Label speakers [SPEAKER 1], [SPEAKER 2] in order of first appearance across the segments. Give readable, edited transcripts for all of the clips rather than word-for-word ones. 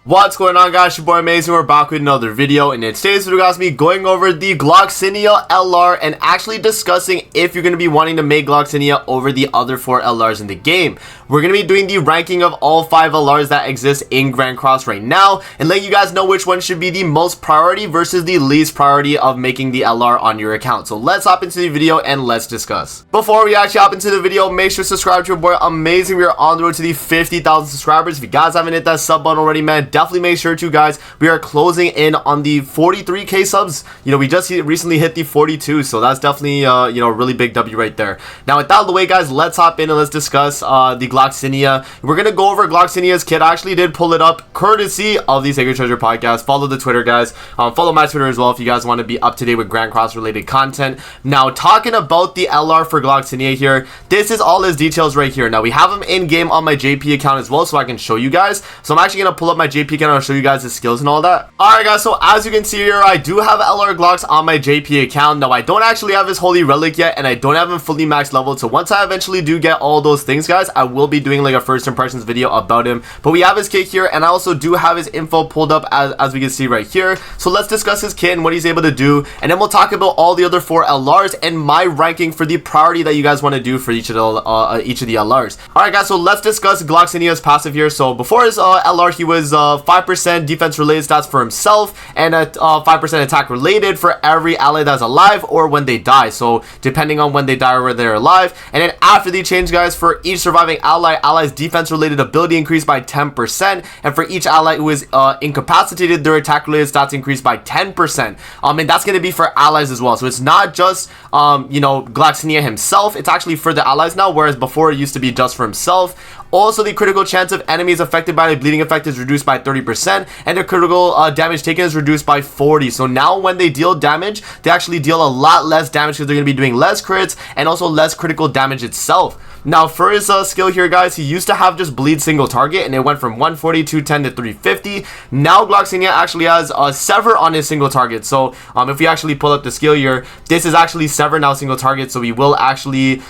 [SPEAKER 1] What's going on, guys? Your boy Amazing. We're back with another video, and in today's video, guys, me going over the Gloxinia LR and actually discussing if you're going to be wanting to make Gloxinia over the other 4 LRs in the game. We're going to be doing the ranking of all 5 LRs that exist in Grand Cross right now and letting you guys know which one should be the most priority versus the least priority of making the LR on your account. So let's hop into the video and let's discuss. Before we actually hop into the video, make sure to subscribe to your boy Amazing. We are on the road to the 50,000 subscribers. If you guys haven't hit that sub button already, man, definitely make sure to, guys. We are closing in on the 43k subs. We just recently hit the 42, so that's definitely a really big W right there. Now, with that out of the way, guys, let's hop in and let's discuss the Gloxinia. We're gonna go over Gloxinia's kit. I actually did pull it up courtesy of the Sacred Treasure podcast. Follow the Twitter, guys. Follow my Twitter as well if you guys want to be up to date with Grand Cross related content. Now, talking about the LR for Gloxinia here, this is all his details right here. Now, we have him in game on my JP account as well, so I can show you guys. So I'm actually gonna pull up my JP account and I'll show you guys his skills and all that. Alright, guys, so as you can see here, I do have LR Glocks on my JP account. Now, I don't actually have his Holy Relic yet, and I don't have him fully maxed leveled. So once I eventually do get all those things, guys, I will be doing like a first impressions video about him. But we have his kit here, and I also do have his info pulled up as we can see right here. So let's discuss his kit and what he's able to do, and then we'll talk about all the other 4 LRs and my ranking for the priority that you guys want to do for each of the LRs. Alright, guys, so let's discuss Gloxinia's passive here. So before his LR, he was 5% defense related stats for himself and a 5% attack related for every ally that's alive or when they die. So depending on when they die or when they're alive. And then after the change, guys, for each surviving ally's defense related ability increased by 10%, and for each ally who is incapacitated, their attack related stats increased by 10%. And that's going to be for allies as well. So it's not just Gloxinia himself, it's actually for the allies now, whereas before it used to be just for himself. Also, the critical chance of enemies affected by the bleeding effect is reduced by 30%, and the critical damage taken is reduced by 40%. So now when they deal damage, they actually deal a lot less damage because they're going to be doing less crits and also less critical damage itself. Now, for his skill here, guys, he used to have just bleed single target, and it went from 140, 210 to 350. Now, Gloxinia actually has sever on his single target. So, if we actually pull up the skill here, this is actually sever now single target, so we will actually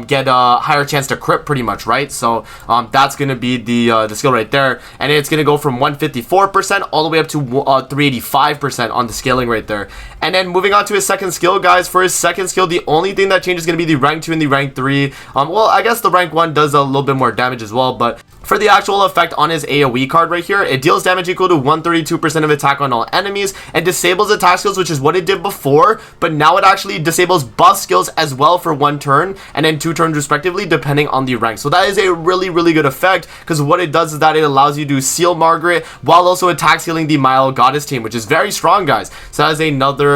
[SPEAKER 1] get a higher chance to crit pretty much, right? So, that's going to be the skill right there, and it's going to go from 154% all the way up to 385% on the scaling right there. And then moving on to his second skill, guys, for his second skill, the only thing that changes is going to be the rank 2 and the rank 3. Well, I guess the rank 1 does a little bit more damage as well, but for the actual effect on his AoE card right here, it deals damage equal to 132% of attack on all enemies and disables attack skills, which is what it did before, but now it actually disables buff skills as well for 1 turn and then 2 turns respectively, depending on the rank. So that is a really, really good effect, because what it does is that it allows you to seal Margaret while also attack sealing the Mile Goddess team, which is very strong, guys. So that is another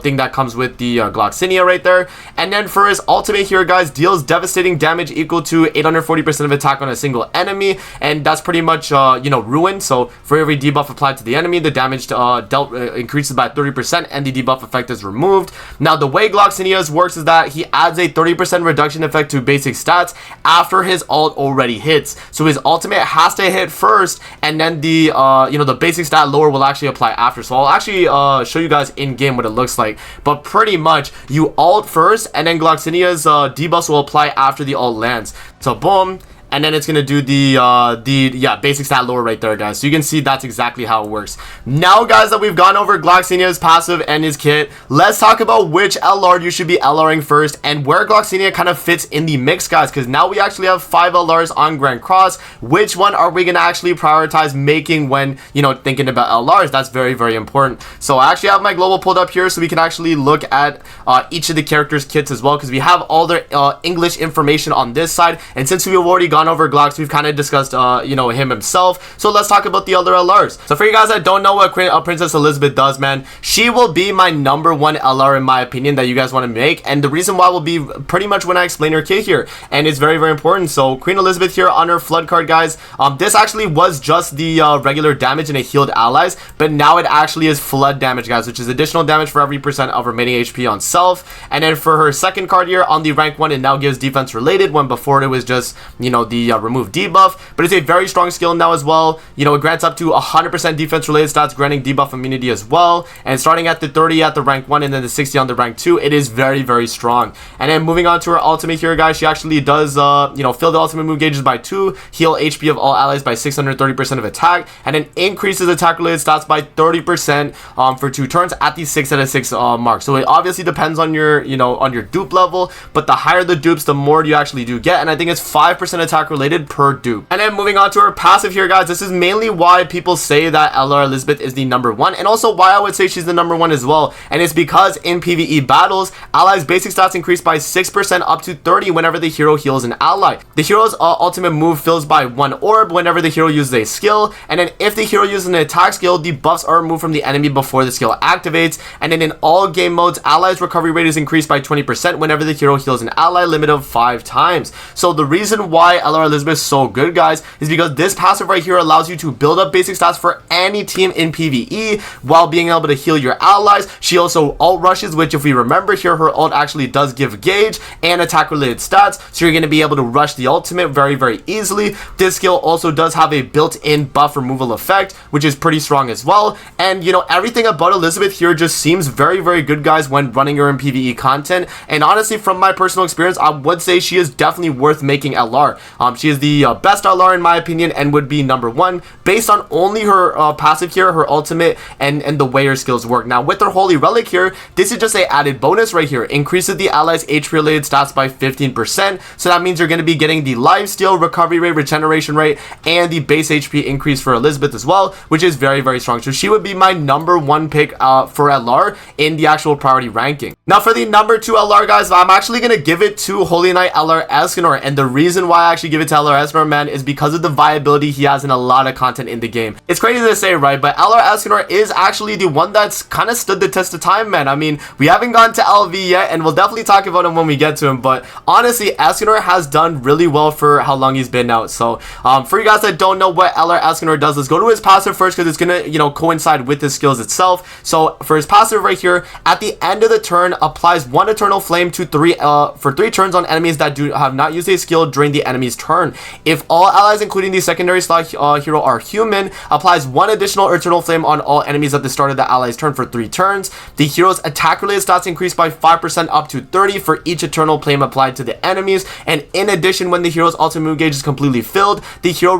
[SPEAKER 1] thing that comes with the Gloxinia right there. And then for his ultimate here, guys, deals devastating damage equal to 840% of attack on a single enemy, and that's pretty much ruin. So for every debuff applied to the enemy, the damage dealt increases by 30% and the debuff effect is removed. Now, the way Gloxinia's works is that he adds a 30% reduction effect to basic stats after his ult already hits. So his ultimate has to hit first, and then the the basic stat lower will actually apply after. So I'll actually show you guys in game what it looks like, but pretty much you ult first, and then Gloxinia's debuffs will apply after the ult lands. So boom, and then it's going to do the basic stat lower right there, guys. So you can see that's exactly how it works. Now, guys, that we've gone over Gloxinia's passive and his kit, let's talk about which LR you should be LRing first and where Gloxinia kind of fits in the mix, guys, because now we actually have 5 LRs on Grand Cross. Which one are we going to actually prioritize making when, thinking about LRs? That's very, very important. So I actually have my global pulled up here so we can actually look at each of the characters' kits as well, because we have all their English information on this side, and since we've already gone over Glocks, we've kind of discussed him himself. So let's talk about the other LRs. So for you guys that don't know what Princess Elizabeth does, man, she will be my #1 LR in my opinion that you guys want to make, and the reason why will be pretty much when I explain her kit here, and it's very, very important. So Queen Elizabeth here on her flood card, guys, this actually was just the regular damage and it healed allies, but now it actually is flood damage, guys, which is additional damage for every % of remaining HP on self. And then for her second card here on the rank 1, it now gives defense related, when before it was just the remove debuff, but it's a very strong skill now as well. You know, it grants up to 100% defense related stats, granting debuff immunity as well. And starting at the 30 at the rank 1 and then the 60 on the rank 2, it is very, very strong. And then moving on to her ultimate here, guys, she actually does, you know, fill the ultimate move gauges by 2, heal HP of all allies by 630% of attack, and then increases attack related stats by 30% for 2 turns at the 6 out of 6 mark. So it obviously depends on your, you know, on your dupe level, but the higher the dupes, the more you actually do get, and I think it's 5% attack related per dupe. And then moving on to her passive here, guys, this is mainly why people say that LR Elizabeth is the number 1, and also why I would say she's the number 1 as well. And it's because in PvE battles, allies basic stats increase by 6% up to 30 whenever the hero heals an ally. The hero's ultimate move fills by 1 orb whenever the hero uses a skill, and then if the hero uses an attack skill, the buffs are removed from the enemy before the skill activates. And then in all game modes, allies recovery rate is increased by 20% whenever the hero heals an ally, limit of 5 times. So the reason why LR Elizabeth is so good, guys, is because this passive right here allows you to build up basic stats for any team in PvE while being able to heal your allies. She also ult rushes, which if we remember here, her ult actually does give gauge and attack related stats, so you're going to be able to rush the ultimate very, very easily. This skill also does have a built-in buff removal effect, which is pretty strong as well. And you know, everything about Elizabeth here just seems very, very good, guys, when running her in PvE content. And honestly, from my personal experience, I would say she is definitely worth making LR. She is the best LR in my opinion, and would be number 1 based on only her passive here, her ultimate, and the way her skills work. Now with her holy relic here, this is just a added bonus right here. Increases the allies HP related stats by 15%, so that means you're going to be getting the lifesteal, recovery rate, regeneration rate, and the base HP increase for Elizabeth as well, which is very, very strong. So she would be my number 1 pick for LR in the actual priority ranking. Now for the number 2 LR, guys, I'm actually going to give it to Holy Knight LR Escanor, and the reason why I actually give it to LR Escanor, man, is because of the viability he has in a lot of content in the game. It's crazy to say, right, but LR Escanor is actually the one that's kind of stood the test of time, man. I mean, we haven't gone to LV yet, and we'll definitely talk about him when we get to him, but honestly, Escanor has done really well for how long he's been out. So for you guys that don't know what LR Escanor does, let's go to his passive first, because it's gonna, you know, coincide with his skills itself. So for his passive right here, at the end of the turn, applies 1 eternal flame to 3 for 3 turns on enemies that have not used a skill during the enemy's turn. If all allies including the secondary slot hero are human, applies 1 additional eternal flame on all enemies at the start of the ally's turn for 3 turns. The hero's attack related stats increase by 5% up to 30 for each eternal flame applied to the enemies. And in addition, when the hero's ultimate move gauge is completely filled, the hero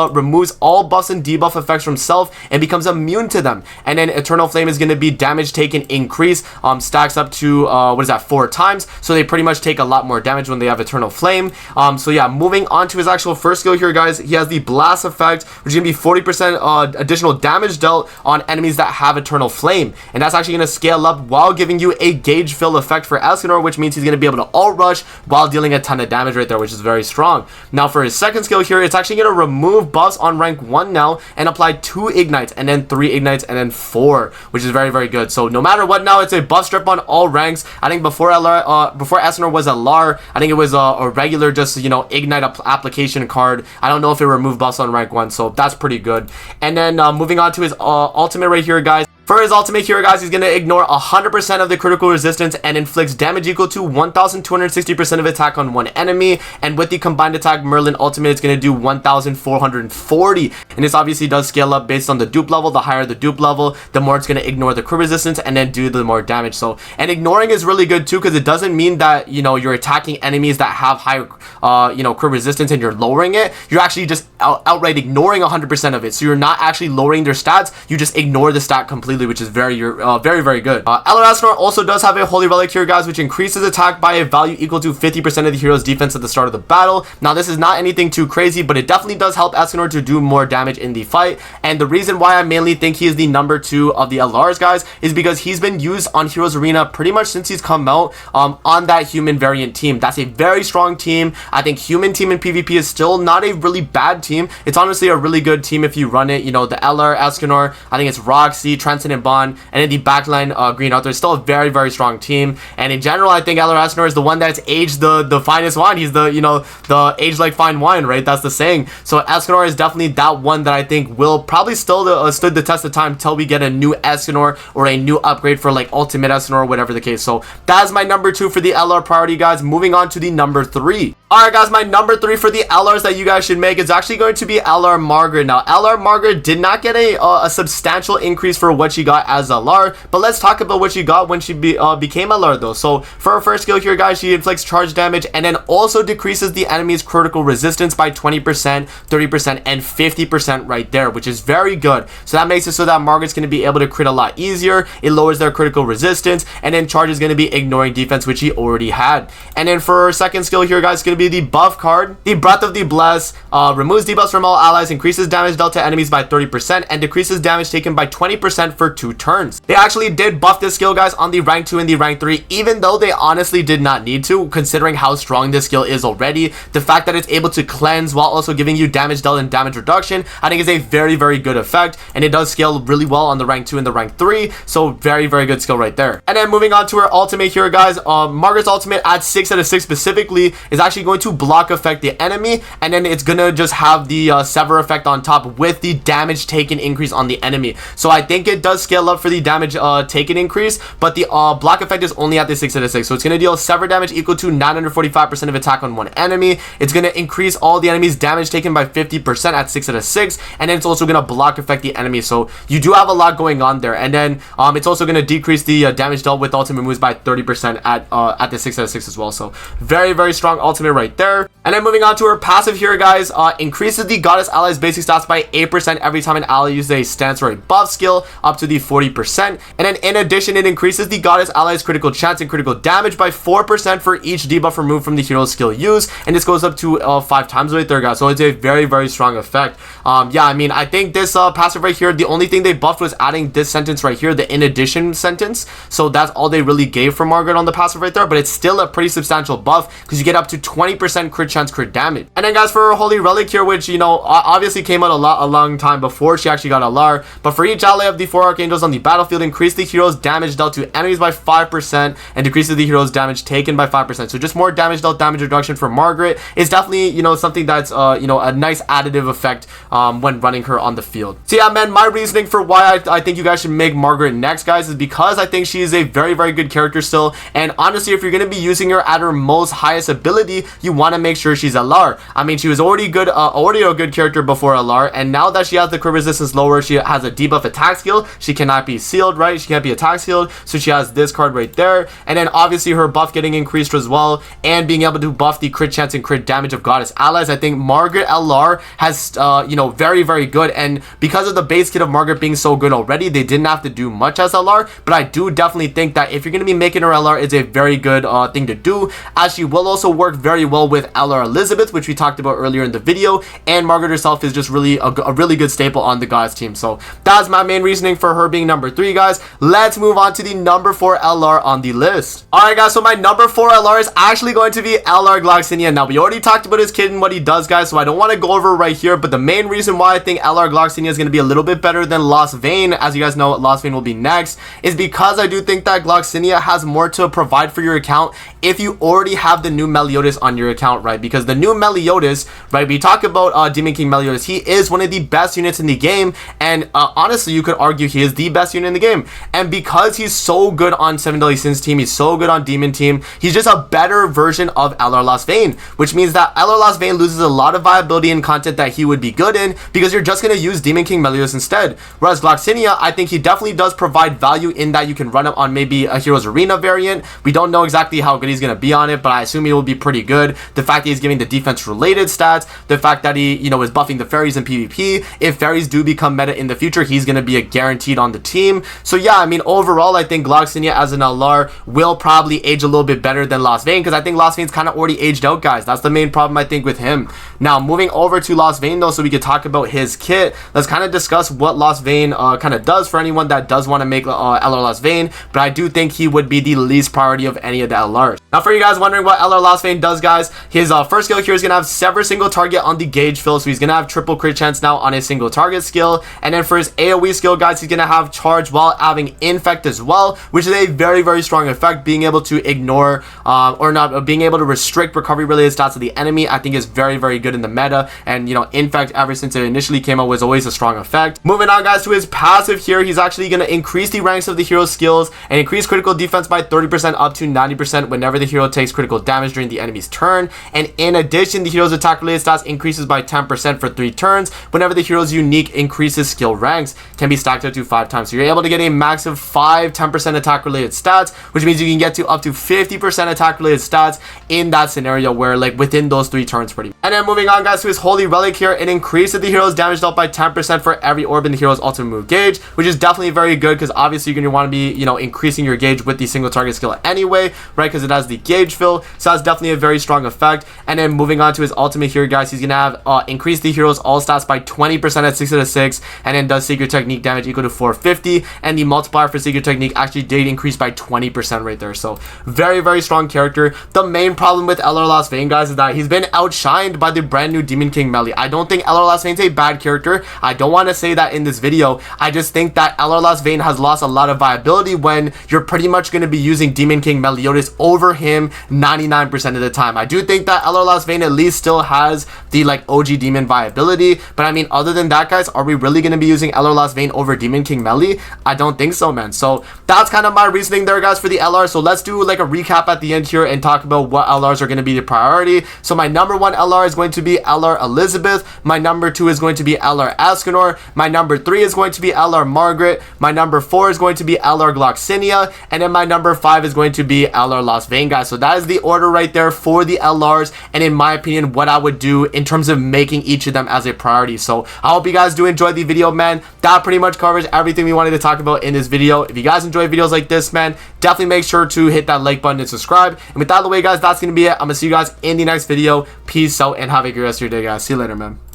[SPEAKER 1] removes all buffs and debuff effects from self and becomes immune to them. And then eternal flame is going to be damage taken increase, stacks up to 4 times, so they pretty much take a lot more damage when they have eternal flame. So yeah, moving on to his actual first skill here, guys, he has the blast effect, which is going to be 40% additional damage dealt on enemies that have eternal flame, and that's actually going to scale up while giving you a gauge fill effect for Escanor, which means he's going to be able to ult rush while dealing a ton of damage right there, which is very strong. Now for his second skill here, it's actually going to remove buffs on rank 1 now and apply 2 ignites, and then 3 ignites, and then 4, which is very, very good. So no matter what, now it's a buff strip on all ranks. I think before Escanor was a LR, I think it was a regular just, you know, ignite application card. I don't know if it removed buffs on rank 1, so that's pretty good. And then moving on to his ultimate right here, guys. For his ultimate here, guys, he's going to ignore 100% of the critical resistance and inflicts damage equal to 1,260% of attack on 1 enemy. And with the combined attack Merlin ultimate, it's going to do 1,440. And this obviously does scale up based on the dupe level. The higher the dupe level, the more it's going to ignore the crit resistance and then do the more damage. So, and ignoring is really good too, because it doesn't mean that, you know, you're attacking enemies that have high, you know, crit resistance and you're lowering it. You're actually just outright ignoring 100% of it. So you're not actually lowering their stats. You just ignore the stat completely, which is very, very good. LR Escanor also does have a holy relic here, guys, which increases attack by a value equal to 50% of the hero's defense at the start of the battle. Now, this is not anything too crazy, but it definitely does help Escanor to do more damage in the fight. And the reason why I mainly think he is the number 2 of the LRs, guys, is because he's been used on Heroes Arena pretty much since he's come out on that human variant team. That's a very strong team. I think human team in PvP is still not a really bad team. It's honestly a really good team if you run it. You know, the LR Escanor, I think it's Roxy, Transcendent Bond, and in the backline, Green Arthur is still a very, very strong team. And in general, I think LR Escanor is the one that's aged the finest wine. He's the, you know, the aged like fine wine, right? That's the saying. So Escanor is definitely that one that I think will probably still stood the test of time till we get a new Escanor or a new upgrade for like Ultimate Escanor or whatever the case. So that is my number 2 for the LR priority, guys. Moving on to the number 3. Alright guys, my number 3 for the LRs that you guys should make is actually going to be LR Margaret. Now, LR Margaret did not get a substantial increase for what she got as LR, but let's talk about what she got when she became LR though. So, for her first skill here guys, she inflicts charge damage and then also decreases the enemy's critical resistance by 20%, 30%, and 50% right there, which is very good. So that makes it so that Margaret's going to be able to crit a lot easier. It lowers their critical resistance, and then charge is going to be ignoring defense, which he already had. And then for her second skill here guys, it's going to be the buff card. The Breath of the Blessed removes debuffs from all allies, increases damage dealt to enemies by 30%, and decreases damage taken by 20% for 2 turns. They actually did buff this skill guys on the rank 2 and the rank 3, even though they honestly did not need to, considering how strong this skill is already. The fact that it's able to cleanse while also giving you damage dealt and damage reduction, I think is a very, very good effect, and it does scale really well on the rank 2 and the rank 3, so very, very good skill right there. And then moving on to her ultimate here guys, Margaret's ultimate at 6 out of 6 specifically is actually going to block affect the enemy, and then it's gonna just have the sever effect on top with the damage taken increase on the enemy. So I think it does scale up for the damage taken increase, but the block effect is only at the 6 out of 6. So it's gonna deal sever damage equal to 945% of attack on one enemy. It's gonna increase all the enemy's damage taken by 50% at 6 out of 6, and then it's also gonna block affect the enemy. So you do have a lot going on there, and then it's also gonna decrease the damage dealt with ultimate moves by 30% at the 6 out of 6 as well. So very, very strong ultimate right there. And then moving on to her passive here guys, increases the goddess ally's basic stats by 8% every time an ally uses a stance or a buff skill up to the 40%. And then in addition, it increases the goddess ally's critical chance and critical damage by 4% for each debuff removed from the hero's skill use, and this goes up to 5 times right there guys. So it's a very, very strong effect. Yeah, I mean, I think this passive right here, the only thing they buffed was adding this sentence right here, the in addition sentence. So that's all they really gave for Margaret on the passive right there, but it's still a pretty substantial buff because you get up to 20% crit chance crit damage. And then guys, for her holy relic here, which, you know, obviously came out a long time before she actually got LR, but for each ally of the 4 archangels on the battlefield, increase the hero's damage dealt to enemies by 5% and decreases the hero's damage taken by 5%. So just more damage dealt, damage reduction for Margaret is definitely, you know, something that's you know, a nice additive effect when running her on the field. So yeah, man, my reasoning for why I think you guys should make Margaret next guys is because I think she is a very, very good character still, and honestly, if you're going to be using her at her most highest ability, you want to make sure she's LR. I mean, she was already a good character before LR, and now that she has the crit resistance lower, she has a debuff attack skill. She cannot be sealed, right? She can't be attack sealed, so she has this card right there. And then obviously her buff getting increased as well, and being able to buff the crit chance and crit damage of goddess allies. I think Margaret LR has you know, very, very good, and because of the base kit of Margaret being so good already, they didn't have to do much as LR. But I do definitely think that if you're going to be making her LR, it's a very good thing to do, as she will also work very well with LR Elizabeth, which we talked about earlier in the video, and Margaret herself is just really a really good staple on the goddess team. So that's my main reasoning for her being number 3 guys. Let's move on to the number 4 LR on the list. Alright guys, so my number 4 LR is actually going to be LR Gloxinia. Now, we already talked about his kit and what he does guys, so I don't want to go over right here, but the main reason why I think LR Gloxinia is going to be a little bit better than Lostvayne, as you guys know, Lostvayne will be next, is because I do think that Gloxinia has more to provide for your account if you already have the new Meliodas on your account, right? Because the new Meliodas, right, we talk about Demon King Meliodas, he is one of the best units in the game, and honestly, you could argue he is the best unit in the game. And because he's so good on 7 Deadly Sins team, he's so good on Demon team, he's just a better version of LR Lostvayne, which means that LR Lostvayne loses a lot of viability and content that he would be good in, because you're just going to use Demon King Meliodas instead. Whereas Gloxinia, I think he definitely does provide value in that you can run him on maybe a Heroes Arena variant. We don't know exactly how good he's going to be on it, but I assume he will be pretty good. The fact that he's giving the defense related stats, the fact that he, you know, is buffing the fairies in PvP. If fairies do become meta in the future, he's going to be a guaranteed on the team. So yeah, I mean, overall, I think Gloxinia as an LR will probably age a little bit better than Lostvayne, because I think Lostvayne's kind of already aged out, guys. That's the main problem I think with him. Now, moving over to Lostvayne though, so we could talk about his kit, let's kind of discuss what Lostvayne kind of does for anyone that does want to make LR Lostvayne, but I do think he would be the least priority of any of the LRs. Now, for you guys wondering what LR Lostvayne does, guys, his first skill here is going to have sever single target on the gauge fill, so he's going to have triple crit chance now on his single target skill. And then for his AoE skill, guys, he's going to have charge while having infect as well, which is a very, very strong effect. Being able to ignore or not being able to restrict recovery related stats of the enemy, I think is very, very good in the meta. And, you know, infect ever since it initially came out was always a strong effect. Moving on, guys, to his passive here, he's actually going to increase the ranks of the hero's skills and increase critical defense by 30% up to 90% whenever the hero takes critical damage during the enemy's turn, and And in addition, the hero's attack related stats increases by 10% for 3 turns whenever the hero's unique increases skill ranks, can be stacked up to 5 times. So you're able to get a max of 5 10% attack related stats, which means you can get to up to 50% attack related stats in that scenario where like within those 3 turns pretty much. And then moving on guys to his holy relic here, it increases the hero's damage dealt by 10% for every orb in the hero's ultimate move gauge, which is definitely very good because obviously you're going to want to be, you know, increasing your gauge with the single target skill anyway, right? Because it has the gauge fill, so that's definitely a very strong effect. And then moving on to his ultimate here guys, he's going to have increase the hero's all stats by 20% at 6 out of 6, and then does secret technique damage equal to 450, and the multiplier for secret technique actually did increase by 20% right there. So very, very strong character. The main problem with LR Lostvayne guys is that he's been outshined by the brand new Demon King Melee. I don't think LR Lostvayne's a bad character. I don't want to say that in this video. I just think that LR Lostvayne has lost a lot of viability when you're pretty much going to be using Demon King Meliodas over him 99% of the time. I do think that LR Lostvayne at least still has the like OG demon viability, but I mean other than that guys, are we really going to be using LR Lostvayne over Demon King Melee? I don't think so, man. So that's kind of my reasoning there guys for the LR. So let's do like a recap at the end here and talk about what LRs are going to be the priority. So my number 1 LR is going to be LR Elizabeth. My number 2 is going to be LR Escanor. My number 3 is going to be LR Margaret. My number 4 is going to be LR Gloxinia, and then my number 5 is going to be LR Lostvayne guys. So that is the order right there for the LRs, and in my opinion what I would do in terms of making each of them as a priority. So I hope you guys do enjoy the video, man. That pretty much covers everything we wanted to talk about in this video. If you guys enjoy videos like this, man, definitely make sure to hit that like button and subscribe. And with that out of the way guys, that's gonna be it. I'm gonna see you guys in the next video. Peace out and have a great rest of your day guys. See you later, man.